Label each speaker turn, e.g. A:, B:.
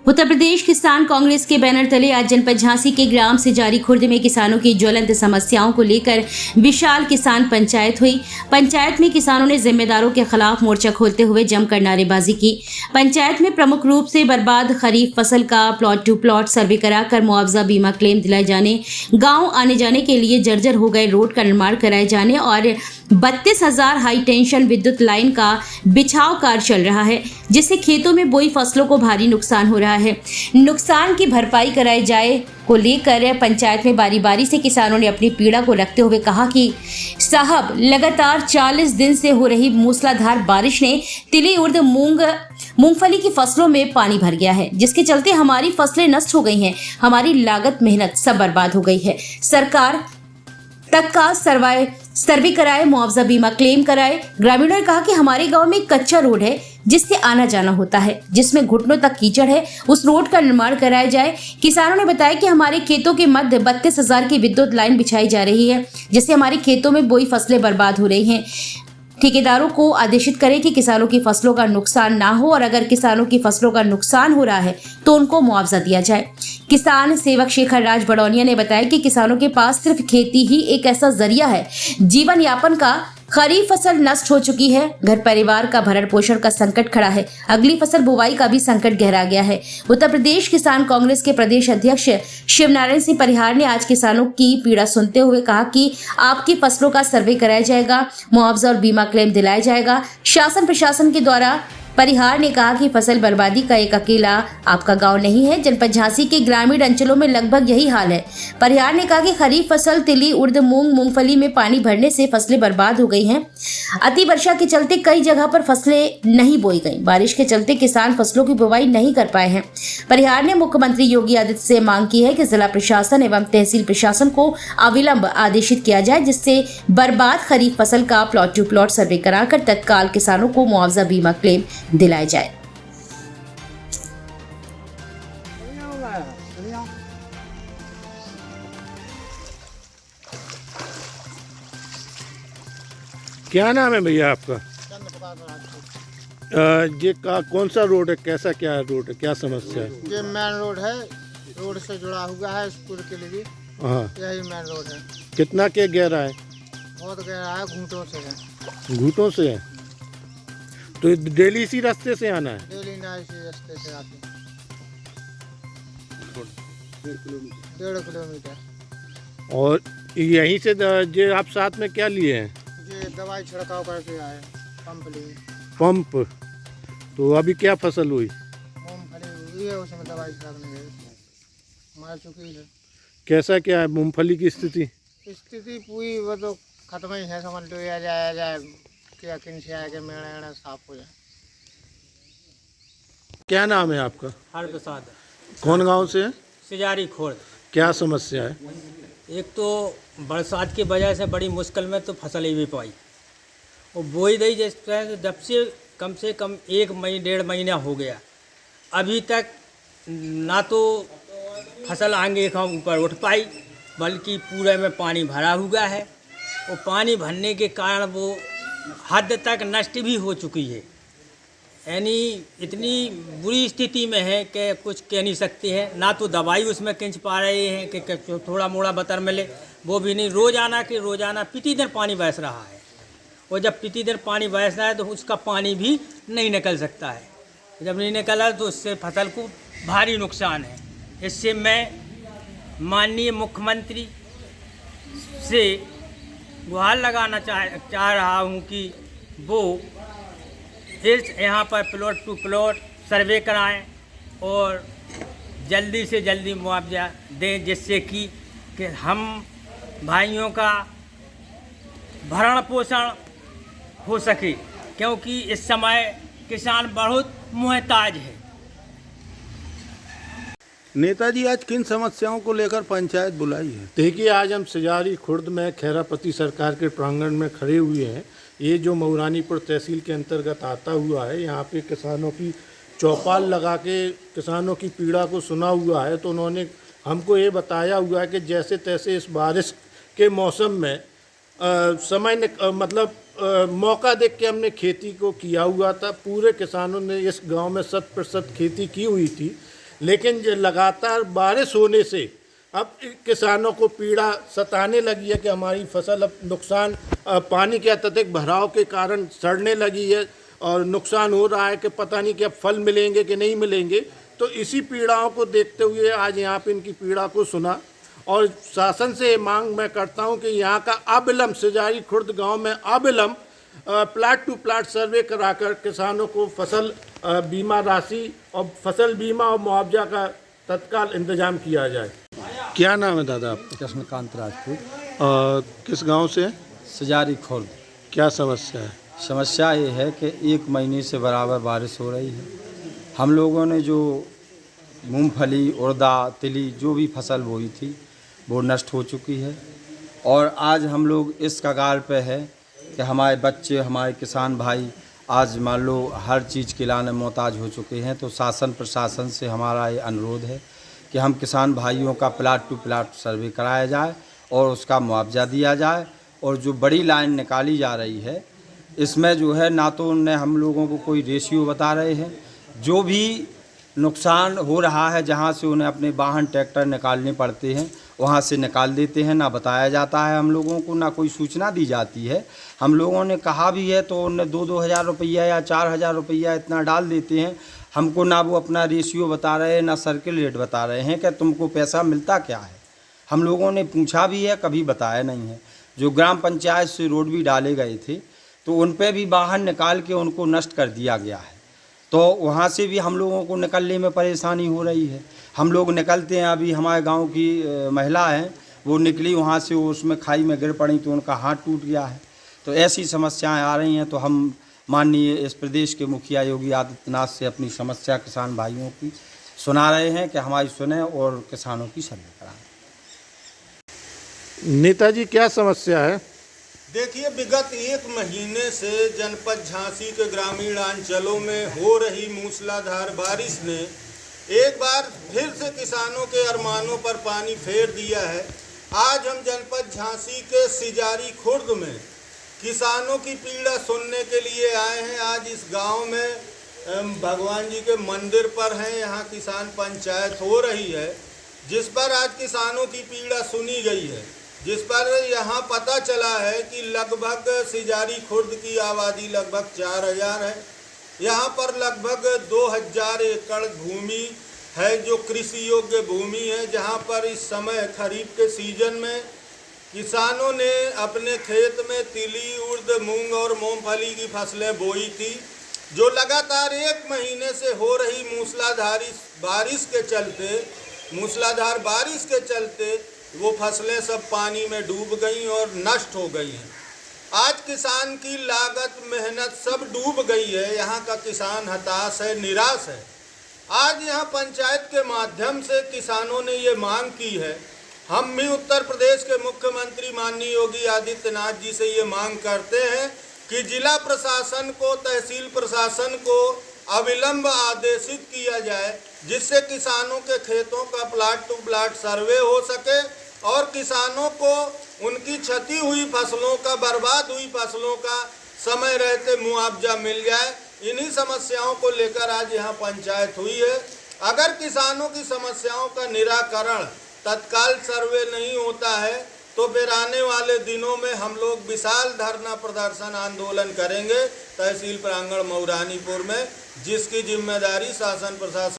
A: उत्तर प्रदेश किसान कांग्रेस के बैनर तले आज जनपद झांसी के ग्राम सिजारी खुर्द में किसानों की ज्वलंत समस्याओं को लेकर विशाल किसान पंचायत हुई। पंचायत में किसानों ने जिम्मेदारों के खिलाफ मोर्चा खोलते हुए जमकर नारेबाजी की। पंचायत में प्रमुख रूप से बर्बाद खरीफ फसल का प्लॉट टू प्लॉट सर्वे कराकर मुआवजा बीमा क्लेम दिलाए जाने, गाँव आने जाने के लिए जर्जर हो गए रोड का निर्माण कराए जाने और 32,000 हाई टेंशन विद्युत लाइन का बिछाव कार्य चल रहा है, जिससे खेतों में बोई फसलों को भारी नुकसान हो रहा है। नुकसान की भरपाई कराई जाए को लेकर पंचायत में बारी बारी से किसानों ने अपनी पीड़ा को रखते हुए कहा कि साहब, लगातार 40 दिन से हो रही मूसलाधार बारिश ने तिली, उर्द, मूंगफली की फसलों में पानी भर गया है, जिसके चलते हमारी फसलें नष्ट हो गई हैं। हमारी लागत, मेहनत सब बर्बाद हो गई है। सरकार तत्काल सर्वे कराए, मुआवजा बीमा क्लेम कराए। ग्रामीणों ने कहा कि हमारे गांव में एक कच्चा रोड है जिससे आना जाना होता है, जिसमें घुटनों तक कीचड़ है, उस रोड का निर्माण कराया जाए। किसानों ने बताया कि हमारे खेतों के मध्य 32,000 की विद्युत लाइन बिछाई जा रही है, जिससे हमारे खेतों में बोई फसलें बर्बाद हो रही हैं। ठेकेदारों को आदेशित करें कि किसानों की फसलों का नुकसान ना हो और अगर किसानों की फसलों का नुकसान हो रहा है तो उनको मुआवजा दिया जाए। किसान सेवक शेखर राज बड़ौनिया ने बताया कि किसानों के पास सिर्फ खेती ही एक ऐसा जरिया है जीवन यापन का। खरीफ फसल नष्ट हो चुकी है, घर परिवार का भरण पोषण का संकट खड़ा है, अगली फसल बुवाई का भी संकट गहरा गया है। उत्तर प्रदेश किसान कांग्रेस के प्रदेश अध्यक्ष शिवनारायण सिंह परिहार ने आज किसानों की पीड़ा सुनते हुए कहा कि आपकी फसलों का सर्वे कराया जाएगा, मुआवजा और बीमा क्लेम दिलाया जाएगा। शासन प्रशासन के द्वारा परिहार ने कहा कि फसल बर्बादी का एक अकेला आपका गांव नहीं है, जनपद झांसी के ग्रामीण अंचलों में लगभग यही हाल है। परिहार ने कहा कि खरीफ फसल तिली, उर्द, मूंगफली में पानी भरने से फसलें बर्बाद हो गई हैं। अति वर्षा के चलते कई जगह पर फसलें नहीं बोई गई। बारिश के चलते किसान फसलों की बुवाई नहीं कर पाए हैं। परिहार ने मुख्यमंत्री योगी आदित्यनाथ से मांग की है कि जिला प्रशासन एवं तहसील प्रशासन को अविलंब आदेशित किया जाए, जिससे बर्बाद खरीफ फसल का प्लॉट टू प्लॉट सर्वे कराकर तत्काल किसानों को मुआवजा बीमा क्लेम दिलाया जाए।
B: क्या नाम है भैया आपका? ये कौन सा रोड है, कैसा क्या रोड है, क्या समस्या है?
C: ये मेन रोड है, रोड से जुड़ा हुआ है स्कूल के लिए।
B: हाँ,
C: यही मेन रोड है।
B: कितना के गहरा है?
C: बहुत गहरा है, घूंटों से है।
B: घूटों से है तो डेली इसी रास्ते से आना है?
C: डेली ना इसी रास्ते से आते हैं। 1.5 किलोमीटर।
B: और यहीं से ये आप साथ में क्या लिए हैं?
C: ये दवाई छिड़काव करके आए, पंप लिए।
B: पंप। तो अभी क्या फसल हुई?
C: मूंगफली हुई है, उसमें दवाई छिड़कने गए, मर चुकी है।
B: कैसा क्या है मूंगफली की स्थिति?
C: स्थिति पूरी वो तो खत्म ही है, समझ लो। या जाए क्या किन से आए के मेड़ा साफ हो जाए।
B: क्या नाम है आपका?
D: हर प्रसाद
B: कौन गांव से है?
D: सिजारी खुर्द।
B: क्या समस्या है?
D: एक तो बरसात की वजह से बड़ी मुश्किल में तो फसल ही भी पाई और बोई दी, जिस तरह जब से कम 1-1.5 महीना हो गया, अभी तक ना तो फसल आगे का ऊपर उठ पाई, बल्कि पूरे में पानी भरा हुआ है और पानी भरने के कारण वो हद तक नष्ट भी हो चुकी है। यानी इतनी बुरी स्थिति में है कि कुछ कह नहीं सकते हैं। ना तो दवाई उसमें खींच पा रहे हैं कि थोड़ा मोड़ा बतर मिले, वो भी नहीं। रोज़ाना प्रतिदिन पानी बरस रहा है और जब प्रतिदिन पानी बरस रहा है तो उसका पानी भी नहीं निकल सकता है। जब नहीं निकला तो उससे फसल को भारी नुकसान है। इससे मैं माननीय मुख्यमंत्री से गुहार लगाना चाह रहा हूँ कि वो फिर यहाँ पर प्लॉट टू प्लॉट सर्वे कराएं और जल्दी से जल्दी मुआवजा दें, जिससे कि हम भाइयों का भरण पोषण हो सके, क्योंकि इस समय किसान बहुत मुहताज है।
B: नेताजी, आज किन समस्याओं को लेकर पंचायत बुलाई है? देखिए, आज हम सिजारी खुर्द में खैरापति सरकार के प्रांगण में खड़े हुए हैं। ये जो मऊरानीपुर तहसील के अंतर्गत आता हुआ है, यहाँ पे किसानों की चौपाल लगा के किसानों की पीड़ा को सुना हुआ है। तो उन्होंने हमको ये बताया हुआ है कि जैसे तैसे इस बारिश के मौसम में मौका देख के हमने खेती को किया हुआ था। पूरे किसानों ने इस गांव में 100% खेती की हुई थी, लेकिन ये लगातार बारिश होने से अब किसानों को पीड़ा सताने लगी है कि हमारी फसल अब नुकसान पानी के अत्यधिक भराव के कारण सड़ने लगी है और नुकसान हो रहा है कि पता नहीं कि अब फल मिलेंगे कि नहीं मिलेंगे। तो इसी पीड़ाओं को देखते हुए आज यहाँ पे इनकी पीड़ा को सुना और शासन से ये मांग मैं करता हूँ कि यहाँ का अविलंब सिजारी खुर्द गांव में अविलंब प्लाट टू प्लाट सर्वे कराकर किसानों को फसल बीमा राशि और फसल बीमा और मुआवजा का तत्काल इंतजाम किया जाए। क्या नाम है दादा आपका?
E: कृष्णकांत राजपूत,
B: किस गांव से?
E: सजारी खुर्द।
B: क्या समस्या है?
E: समस्या ये है कि 1 महीने से बराबर बारिश हो रही है। हम लोगों ने जो मूंगफली, उड़दा, तिली जो भी फसल बोई थी वो नष्ट हो चुकी है और आज हम लोग इस कगार पे है कि हमारे बच्चे, हमारे किसान भाई आज मान लो हर चीज़ के लाने मोहताज हो चुके हैं। तो शासन प्रशासन से हमारा ये अनुरोध है कि हम किसान भाइयों का प्लाट टू प्लाट सर्वे कराया जाए और उसका मुआवजा दिया जाए। और जो बड़ी लाइन निकाली जा रही है इसमें जो है ना तो उनने हम लोगों को कोई रेशियो बता रहे हैं, जो भी नुकसान हो रहा है जहाँ से उन्हें अपने वाहन ट्रैक्टर निकालने पड़ते हैं वहाँ से निकाल देते हैं, ना बताया जाता है हम लोगों को, ना कोई सूचना दी जाती है। हम लोगों ने कहा भी है तो उन्हें 2-2 हज़ार रुपया या 4 हज़ार रुपया इतना डाल देते हैं। हमको ना वो अपना रेशियो बता रहे हैं, ना सर्किल रेट बता रहे हैं कि तुमको पैसा मिलता क्या है। हम लोगों ने पूछा भी है, कभी बताया नहीं है। जो ग्राम पंचायत से रोड भी डाले गए थे तो उन पर भी वाहन निकाल के उनको नष्ट कर दिया गया है, तो वहाँ से भी हम लोगों को निकलने में परेशानी हो रही है। हम लोग निकलते हैं, अभी हमारे गांव की महिला हैं वो निकली वहाँ से, उसमें खाई में गिर पड़ी तो उनका हाथ टूट गया है। तो ऐसी समस्याएं आ रही हैं। तो हम माननीय इस प्रदेश के मुखिया योगी आदित्यनाथ से अपनी समस्या किसान भाइयों की सुना रहे हैं कि हमारी सुने और किसानों की सर्वे कराएं।
B: नेताजी क्या समस्या है?
F: देखिए, विगत 1 महीने से जनपद झांसी के ग्रामीण अंचलों में हो रही मूसलाधार बारिश ने एक बार फिर से किसानों के अरमानों पर पानी फेर दिया है। आज हम जनपद झांसी के सिजारी खुर्द में किसानों की पीड़ा सुनने के लिए आए हैं। आज इस गांव में भगवान जी के मंदिर पर हैं, यहाँ किसान पंचायत हो रही है जिस पर आज किसानों की पीड़ा सुनी गई है, जिस पर यहाँ पता चला है कि लगभग सिजारी खुर्द की आबादी लगभग 4000 है। यहाँ पर लगभग 2000 एकड़ भूमि है जो कृषि योग्य भूमि है, जहाँ पर इस समय खरीफ के सीजन में किसानों ने अपने खेत में तिली, उड़द, मूंग और मूंगफली की फसलें बोई थी, जो लगातार 1 महीने से हो रही मूसलाधार बारिश के चलते वो फसलें सब पानी में डूब गई और नष्ट हो गई हैं। आज किसान की लागत, मेहनत सब डूब गई है। यहाँ का किसान हताश है, निराश है। आज यहाँ पंचायत के माध्यम से किसानों ने ये मांग की है। हम भी उत्तर प्रदेश के मुख्यमंत्री माननीय योगी आदित्यनाथ जी से ये मांग करते हैं कि जिला प्रशासन को, तहसील प्रशासन को अविलंब आदेशित किया जाए, जिससे किसानों के खेतों का प्लाट टू प्लाट सर्वे हो सके और किसानों को उनकी क्षति हुई फसलों का, बर्बाद हुई फसलों का समय रहते मुआवजा मिल जाए। इन्हीं समस्याओं को लेकर आज यहाँ पंचायत हुई है। अगर किसानों की समस्याओं का निराकरण तत्काल सर्वे नहीं होता है तो फिर आने वाले दिनों में हम लोग विशाल धरना प्रदर्शन आंदोलन करेंगे तहसील प्रांगण मऊरानीपुर में, जिसकी जिम्मेदारी शासन प्रशासन